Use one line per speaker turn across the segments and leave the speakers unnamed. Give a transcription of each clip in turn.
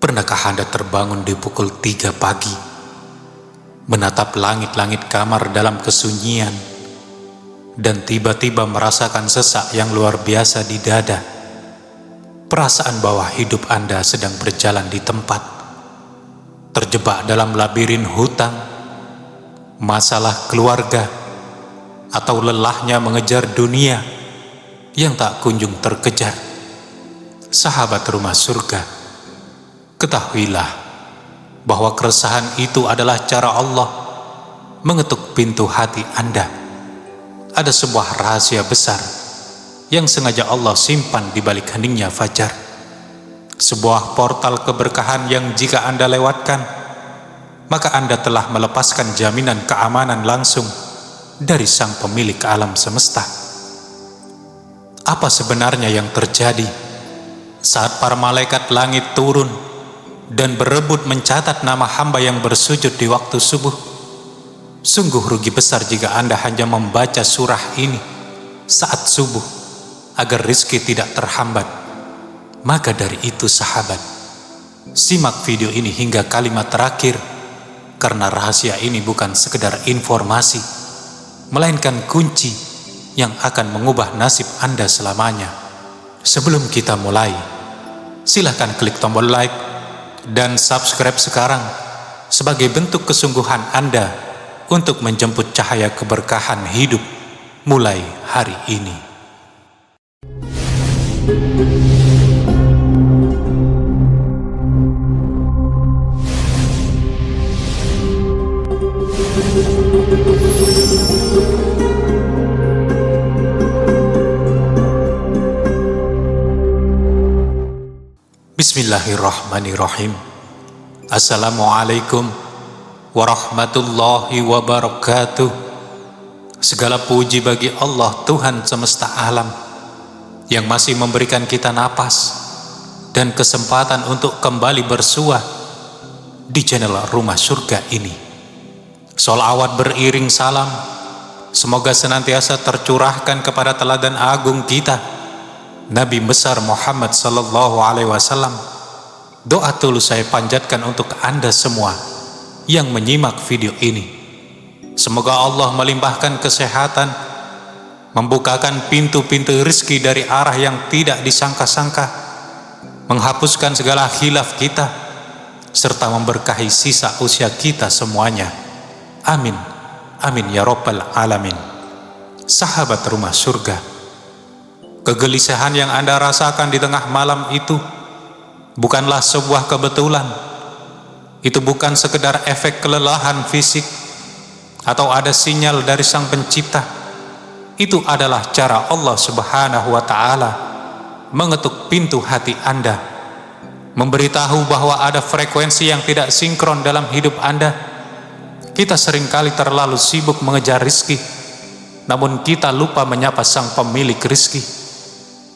Pernahkah Anda terbangun di pukul 3 pagi, menatap langit-langit kamar dalam kesunyian, dan tiba-tiba merasakan sesak yang luar biasa di dada? Perasaan bahwa hidup Anda sedang berjalan di tempat, terjebak dalam labirin hutang, masalah keluarga, atau lelahnya mengejar dunia yang tak kunjung terkejar. Sahabat rumah surga, ketahuilah bahwa keresahan itu adalah cara Allah mengetuk pintu hati Anda. Ada sebuah rahasia besar yang sengaja Allah simpan di balik heningnya fajar. Sebuah portal keberkahan yang jika Anda lewatkan, maka Anda telah melepaskan jaminan keamanan langsung dari sang pemilik alam semesta. Apa sebenarnya yang terjadi saat para malaikat langit turun dan berebut mencatat nama hamba yang bersujud di waktu subuh? Sungguh rugi besar jika Anda hanya membaca surah ini saat subuh agar rizki tidak terhambat. Maka dari itu sahabat, simak video ini hingga kalimat terakhir, karena rahasia ini bukan sekedar informasi, melainkan kunci yang akan mengubah nasib Anda selamanya. Sebelum kita mulai, silakan klik tombol like dan subscribe sekarang sebagai bentuk kesungguhan Anda untuk menjemput cahaya keberkahan hidup mulai hari ini. Bismillahirrahmanirrahim. Assalamualaikum warahmatullahi wabarakatuh. Segala puji bagi Allah, Tuhan semesta alam, yang masih memberikan kita napas dan kesempatan untuk kembali bersua di channel Rumah Surga ini. Sholawat beriring salam semoga senantiasa tercurahkan kepada teladan agung kita, Nabi besar Muhammad sallallahu alaihi wasallam. Doa tulus saya panjatkan untuk Anda semua yang menyimak video ini. Semoga Allah melimpahkan kesehatan, membukakan pintu-pintu rezeki dari arah yang tidak disangka-sangka, menghapuskan segala khilaf kita, serta memberkahi sisa usia kita semuanya. Amin, amin ya rabbal alamin. Sahabat rumah surga, kegelisahan yang Anda rasakan di tengah malam itu bukanlah sebuah kebetulan. Itu bukan sekedar efek kelelahan fisik atau ada sinyal dari Sang Pencipta. Itu adalah cara Allah Subhanahu wa Ta'ala mengetuk pintu hati Anda, memberitahu bahwa ada frekuensi yang tidak sinkron dalam hidup Anda. Kita seringkali terlalu sibuk mengejar rizki, namun kita lupa menyapa Sang Pemilik rizki.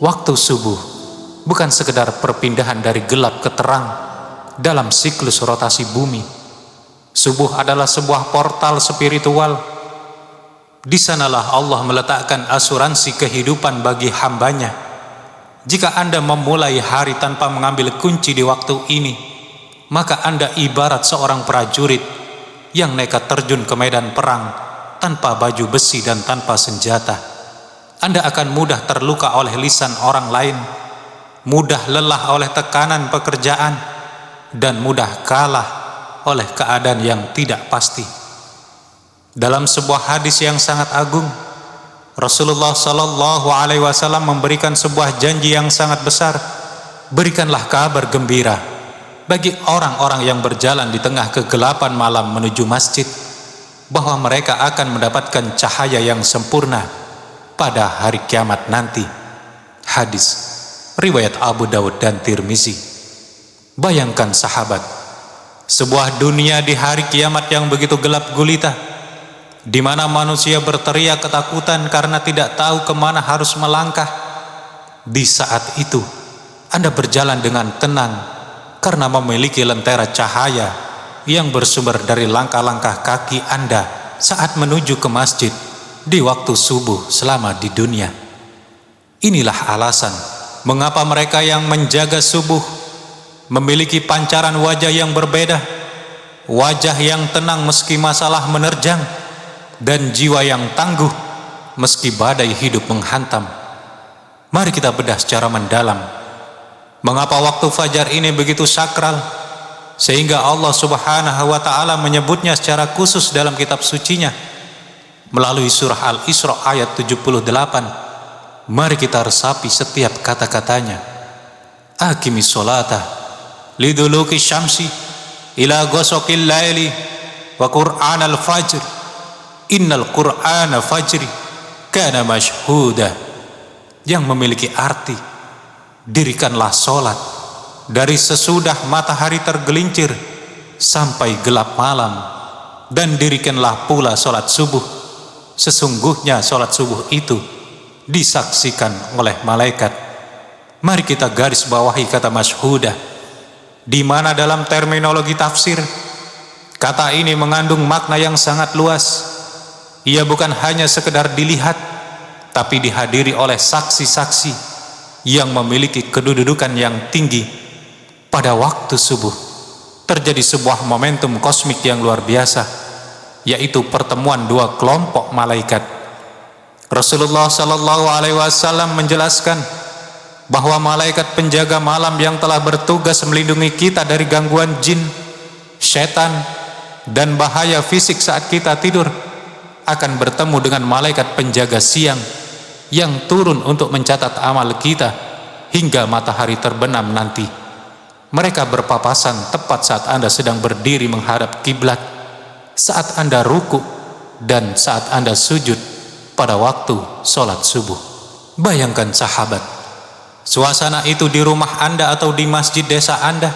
Waktu subuh bukan sekedar perpindahan dari gelap ke terang dalam siklus rotasi bumi. Subuh adalah sebuah portal spiritual. Di sanalah Allah meletakkan asuransi kehidupan bagi hambanya. Jika Anda memulai hari tanpa mengambil kunci di waktu ini, maka Anda ibarat seorang prajurit yang nekat terjun ke medan perang tanpa baju besi dan tanpa senjata. Anda akan mudah terluka oleh lisan orang lain, mudah lelah oleh tekanan pekerjaan, dan mudah kalah oleh keadaan yang tidak pasti. Dalam sebuah hadis yang sangat agung, Rasulullah Sallallahu Alaihi Wasallam memberikan sebuah janji yang sangat besar. Berikanlah kabar gembira bagi orang-orang yang berjalan di tengah kegelapan malam menuju masjid, bahwa mereka akan mendapatkan cahaya yang sempurna pada hari kiamat nanti. Hadis riwayat Abu Dawud dan Tirmizi. Bayangkan sahabat, sebuah dunia di hari kiamat yang begitu gelap gulita, di mana manusia berteriak ketakutan karena tidak tahu kemana harus melangkah. Di saat itu Anda berjalan dengan tenang karena memiliki lentera cahaya yang bersumber dari langkah-langkah kaki Anda saat menuju ke masjid di waktu subuh selama di dunia. Inilah alasan mengapa mereka yang menjaga subuh memiliki pancaran wajah yang berbeda, wajah yang tenang meski masalah menerjang, dan jiwa yang tangguh meski badai hidup menghantam. Mari kita bedah secara mendalam, mengapa waktu fajar ini begitu sakral, sehingga Allah Subhanahu wa Ta'ala menyebutnya secara khusus dalam kitab sucinya melalui surah Al-Isra ayat 78. Mari kita resapi setiap kata-katanya. Aqimis sholata liduluki syamsi ila ghasaqil laili wa qur'anal fajr innal qur'ana fajri kana mashhuda. Yang memiliki arti, dirikanlah sholat dari sesudah matahari tergelincir sampai gelap malam, dan dirikanlah pula sholat subuh. Sesungguhnya sholat subuh itu disaksikan oleh malaikat. Mari kita garis bawahi kata masyhudah, di mana dalam terminologi tafsir kata ini mengandung makna yang sangat luas. Ia bukan hanya sekedar dilihat, tapi dihadiri oleh saksi-saksi yang memiliki kedudukan yang tinggi. Pada waktu subuh terjadi sebuah momentum kosmik yang luar biasa, yaitu pertemuan dua kelompok malaikat. Rasulullah Shallallahu Alaihi Wasallam menjelaskan bahwa malaikat penjaga malam yang telah bertugas melindungi kita dari gangguan jin, setan, dan bahaya fisik saat kita tidur akan bertemu dengan malaikat penjaga siang yang turun untuk mencatat amal kita hingga matahari terbenam nanti. Mereka berpapasan tepat saat Anda sedang berdiri menghadap kiblat, saat Anda ruku, dan saat Anda sujud pada waktu sholat subuh. Bayangkan sahabat, suasana itu di rumah Anda atau di masjid desa Anda,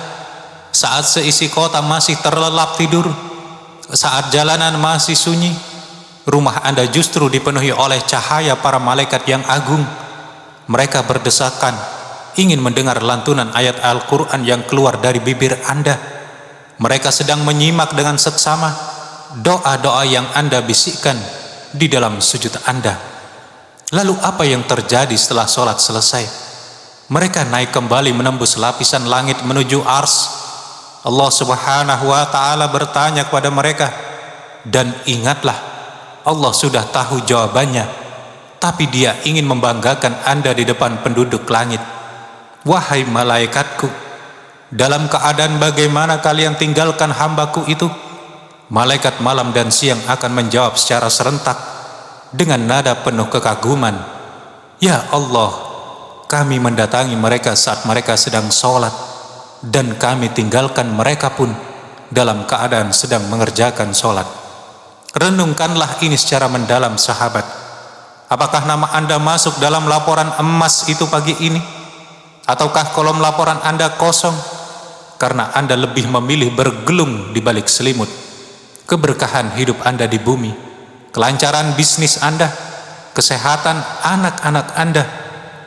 saat seisi kota masih terlelap tidur, saat jalanan masih sunyi, rumah Anda justru dipenuhi oleh cahaya para malaikat yang agung. Mereka berdesakan ingin mendengar lantunan ayat Al-Quran yang keluar dari bibir Anda. Mereka sedang menyimak dengan seksama doa-doa yang Anda bisikkan di dalam sujud Anda. Lalu apa yang terjadi setelah sholat selesai? Mereka naik kembali menembus lapisan langit menuju ars. Allah Subhanahu wa Ta'ala bertanya kepada mereka, dan ingatlah, Allah sudah tahu jawabannya, tapi Dia ingin membanggakan Anda di depan penduduk langit. Wahai malaikatku, dalam keadaan bagaimana kalian tinggalkan hambaku itu? Malaikat malam dan siang akan menjawab secara serentak dengan nada penuh kekaguman, ya Allah, kami mendatangi mereka saat mereka sedang sholat, dan kami tinggalkan mereka pun dalam keadaan sedang mengerjakan sholat. Renungkanlah ini secara mendalam sahabat. Apakah nama Anda masuk dalam laporan emas itu pagi ini? Ataukah kolom laporan Anda kosong karena Anda lebih memilih bergelung di balik selimut? Keberkahan hidup Anda di bumi, kelancaran bisnis Anda, kesehatan anak-anak Anda,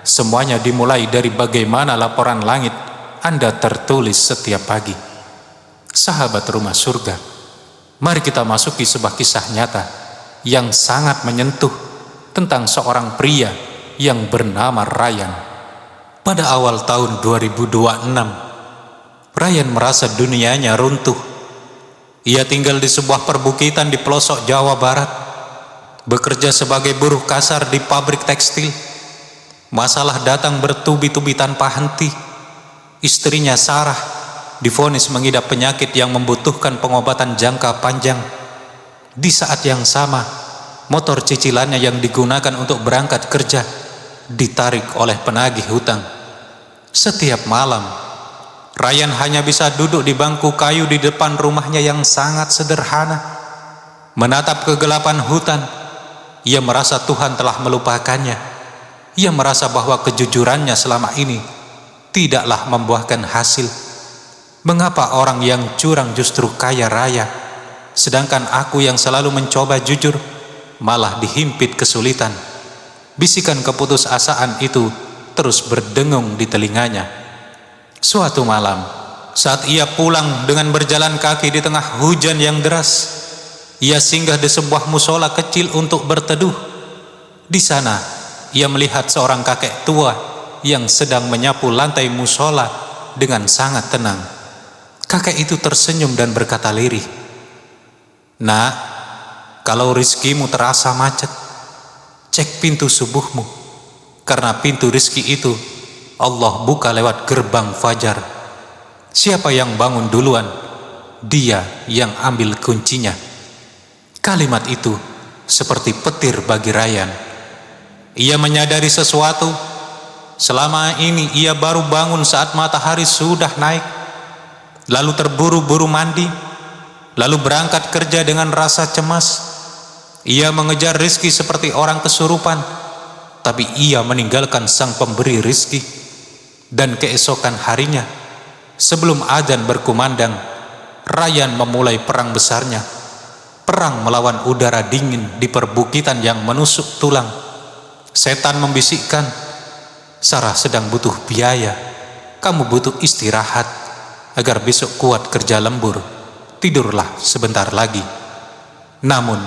semuanya dimulai dari bagaimana laporan langit Anda tertulis setiap pagi. Sahabat rumah surga, mari kita masuki sebuah kisah nyata yang sangat menyentuh tentang seorang pria yang bernama Ryan. Pada awal tahun 2026, Ryan merasa dunianya runtuh. Ia tinggal di sebuah perbukitan di pelosok Jawa Barat, bekerja sebagai buruh kasar di pabrik tekstil. Masalah datang bertubi-tubi tanpa henti. Istrinya Sarah divonis mengidap penyakit yang membutuhkan pengobatan jangka panjang. Di saat yang sama, motor cicilannya yang digunakan untuk berangkat kerja ditarik oleh penagih hutang. Setiap malam, Ryan hanya bisa duduk di bangku kayu di depan rumahnya yang sangat sederhana, menatap kegelapan hutan. Ia merasa Tuhan telah melupakannya. Ia merasa bahwa kejujurannya selama ini tidaklah membuahkan hasil. Mengapa orang yang curang justru kaya raya, sedangkan aku yang selalu mencoba jujur malah dihimpit kesulitan? Bisikan keputusasaan itu terus berdengung di telinganya. Suatu malam, saat ia pulang dengan berjalan kaki di tengah hujan yang deras, ia singgah di sebuah musola kecil untuk berteduh. Di sana, ia melihat seorang kakek tua yang sedang menyapu lantai musola dengan sangat tenang. Kakek itu tersenyum dan berkata lirih, "Nak, kalau rizkimu terasa macet, cek pintu subuhmu, karena pintu rizki itu Allah buka lewat gerbang fajar. Siapa yang bangun duluan, dia yang ambil kuncinya." Kalimat itu seperti petir bagi Ryan. Ia menyadari sesuatu. Selama ini ia baru bangun saat matahari sudah naik, lalu terburu-buru mandi, lalu berangkat kerja dengan rasa cemas. Ia mengejar rizki seperti orang kesurupan, tapi ia meninggalkan sang pemberi rizki. Dan keesokan harinya, sebelum azan berkumandang, Ryan memulai perang besarnya. Perang melawan udara dingin di perbukitan yang menusuk tulang. Setan membisikkan, "Sarah sedang butuh biaya, kamu butuh istirahat agar besok kuat kerja lembur. Tidurlah sebentar lagi." Namun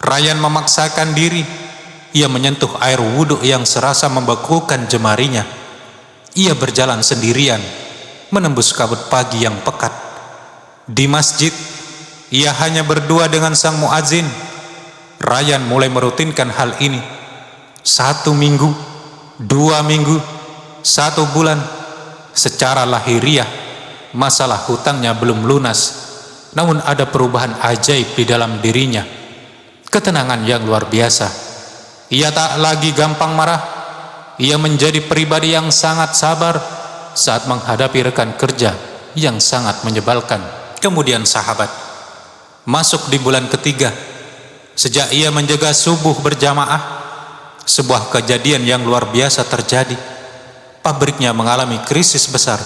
Ryan memaksakan diri. Ia menyentuh air wudhu yang serasa membekukan jemarinya. Ia berjalan sendirian, menembus kabut pagi yang pekat. Di masjid, ia hanya berdua dengan sang muadzin. Ryan mulai merutinkan hal ini. 1 minggu, 2 minggu, 1 bulan. Secara lahiriah, masalah hutangnya belum lunas, namun ada perubahan ajaib di dalam dirinya. Ketenangan yang luar biasa. Ia tak lagi gampang marah. Ia menjadi pribadi yang sangat sabar saat menghadapi rekan kerja yang sangat menyebalkan. Kemudian sahabat, masuk di bulan ketiga. Sejak ia menjaga subuh berjamaah, sebuah kejadian yang luar biasa terjadi. Pabriknya mengalami krisis besar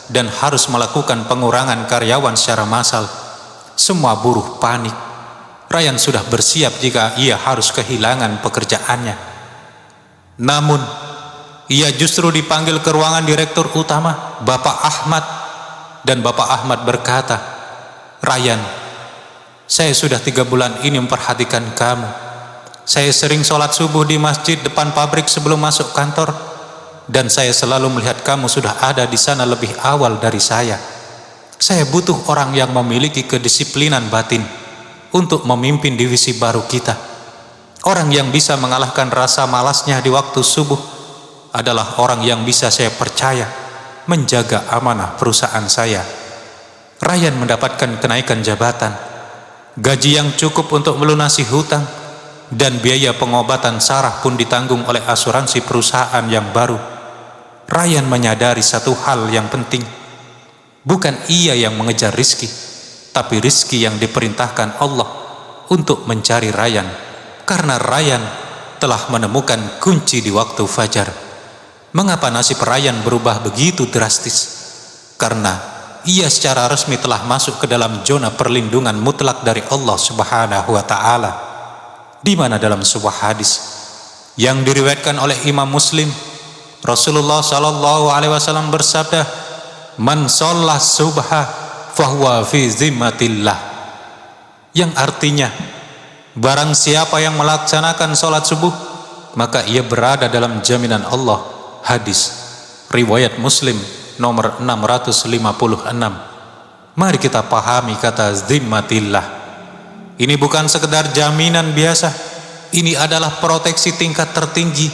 dan harus melakukan pengurangan karyawan secara massal. Semua buruh panik. Ryan sudah bersiap jika ia harus kehilangan pekerjaannya. Namun, ia justru dipanggil ke ruangan direktur utama, Bapak Ahmad. Dan Bapak Ahmad berkata, "Ryan, saya sudah 3 bulan ini memperhatikan kamu. Saya sering sholat subuh di masjid depan pabrik sebelum masuk kantor, dan saya selalu melihat kamu sudah ada di sana lebih awal dari saya. Saya butuh orang yang memiliki kedisiplinan batin untuk memimpin divisi baru kita. Orang yang bisa mengalahkan rasa malasnya di waktu subuh adalah orang yang bisa saya percaya menjaga amanah perusahaan saya." Ryan mendapatkan kenaikan jabatan, gaji yang cukup untuk melunasi hutang, dan biaya pengobatan Sarah pun ditanggung oleh asuransi perusahaan yang baru. Ryan menyadari satu hal yang penting. Bukan ia yang mengejar rizki, tapi rizki yang diperintahkan Allah untuk mencari Ryan, karena Ryan telah menemukan kunci di waktu fajar. Mengapa nasib Ryan berubah begitu drastis? Karena ia secara resmi telah masuk ke dalam zona perlindungan mutlak dari Allah Subhanahu wa Ta'ala. Di mana dalam sebuah hadis yang diriwayatkan oleh Imam Muslim, Rasulullah sallallahu alaihi wasallam bersabda, "Man shalla subha fahuwa fi zimmatillah." Yang artinya, barang siapa yang melaksanakan sholat subuh, maka ia berada dalam jaminan Allah. Hadis riwayat Muslim nomor 656. Mari kita pahami kata zimmatillah. Ini bukan sekedar jaminan biasa. Ini adalah proteksi tingkat tertinggi.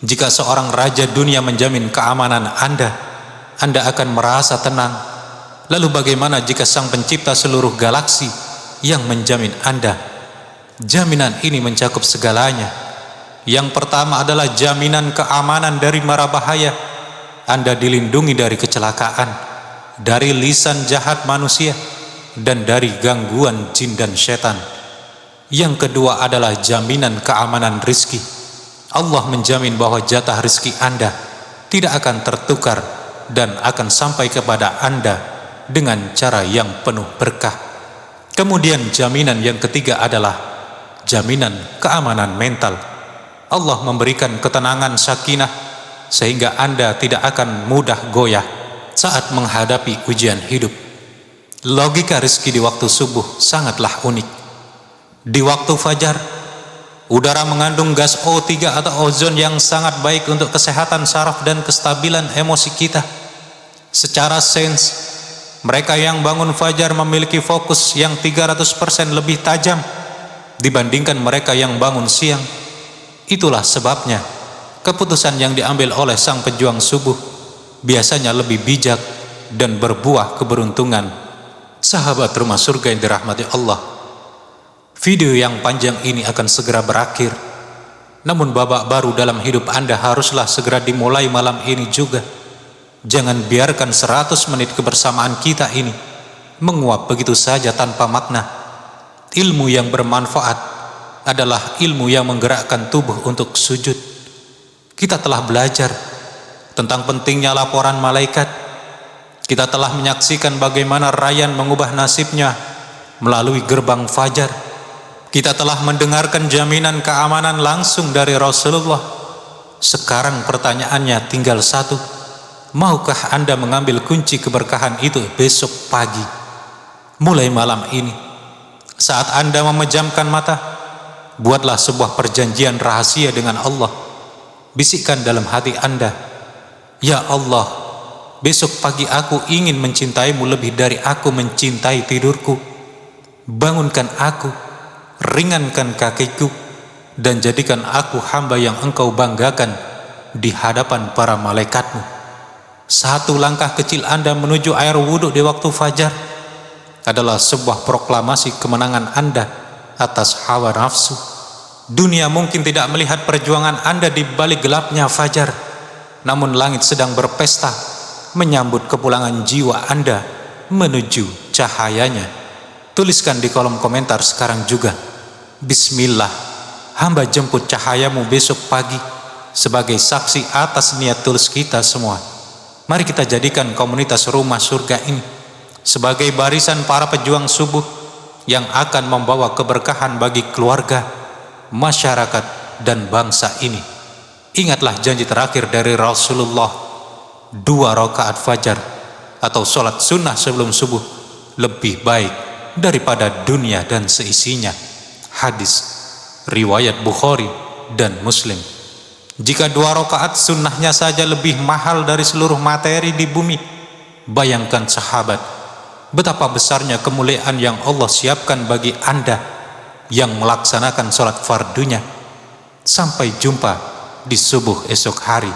Jika seorang raja dunia menjamin keamanan Anda akan merasa tenang. Lalu bagaimana jika sang pencipta seluruh galaksi yang menjamin Anda? Jaminan ini mencakup segalanya. Yang pertama adalah jaminan keamanan dari mara bahaya. Anda dilindungi dari kecelakaan, dari lisan jahat manusia, dan dari gangguan jin dan setan. Yang kedua adalah jaminan keamanan rizki. Allah menjamin bahwa jatah rizki Anda tidak akan tertukar dan akan sampai kepada Anda dengan cara yang penuh berkah. Kemudian jaminan yang ketiga adalah jaminan keamanan mental. Allah memberikan ketenangan sakinah sehingga Anda tidak akan mudah goyah saat menghadapi ujian hidup. Logika rizki di waktu subuh sangatlah unik. Di waktu fajar, udara mengandung gas O3 atau ozon yang sangat baik untuk kesehatan saraf dan kestabilan emosi kita. Secara sains, mereka yang bangun fajar memiliki fokus yang 300% lebih tajam dibandingkan mereka yang bangun siang. Itulah sebabnya keputusan yang diambil oleh sang pejuang subuh biasanya lebih bijak dan berbuah keberuntungan. Sahabat rumah surga yang dirahmati Allah, video yang panjang ini akan segera berakhir. Namun babak baru dalam hidup Anda haruslah segera dimulai malam ini juga. Jangan biarkan 100 menit kebersamaan kita ini menguap begitu saja tanpa makna. Ilmu yang bermanfaat adalah ilmu yang menggerakkan tubuh untuk sujud. Kita telah belajar tentang pentingnya laporan malaikat. Kita telah menyaksikan bagaimana Rayyan mengubah nasibnya melalui gerbang fajar. Kita telah mendengarkan jaminan keamanan langsung dari Rasulullah. Sekarang pertanyaannya tinggal satu. Maukah Anda mengambil kunci keberkahan itu besok pagi? Mulai malam ini, saat Anda memejamkan mata, buatlah sebuah perjanjian rahasia dengan Allah. Bisikkan dalam hati Anda, "Ya Allah, besok pagi aku ingin mencintaimu lebih dari aku mencintai tidurku. Bangunkan aku, ringankan kakiku, dan jadikan aku hamba yang Engkau banggakan di hadapan para malaikatmu." Satu langkah kecil Anda menuju air wudhu di waktu fajar adalah sebuah proklamasi kemenangan Anda atas hawa nafsu. Dunia mungkin tidak melihat perjuangan Anda di balik gelapnya fajar, namun langit sedang berpesta menyambut kepulangan jiwa Anda menuju cahayanya. Tuliskan di kolom komentar sekarang juga, "Bismillah, hamba jemput cahayamu besok pagi," sebagai saksi atas niat tulus kita semua. Mari kita jadikan komunitas rumah surga ini sebagai barisan para pejuang subuh yang akan membawa keberkahan bagi keluarga, masyarakat, dan bangsa ini. Ingatlah janji terakhir dari Rasulullah, 2 rakaat fajar atau sholat sunnah sebelum subuh lebih baik daripada dunia dan seisinya. Hadis riwayat Bukhari dan Muslim. Jika 2 rakaat sunnahnya saja lebih mahal dari seluruh materi di bumi, bayangkan sahabat, betapa besarnya kemuliaan yang Allah siapkan bagi Anda yang melaksanakan sholat fardunya. Sampai jumpa di subuh esok hari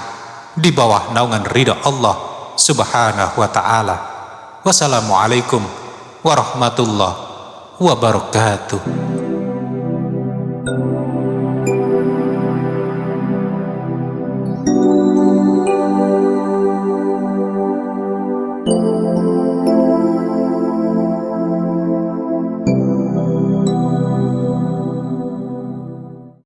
di bawah naungan ridha Allah subhanahu wa ta'ala. Wassalamualaikum warahmatullahi wabarakatuh.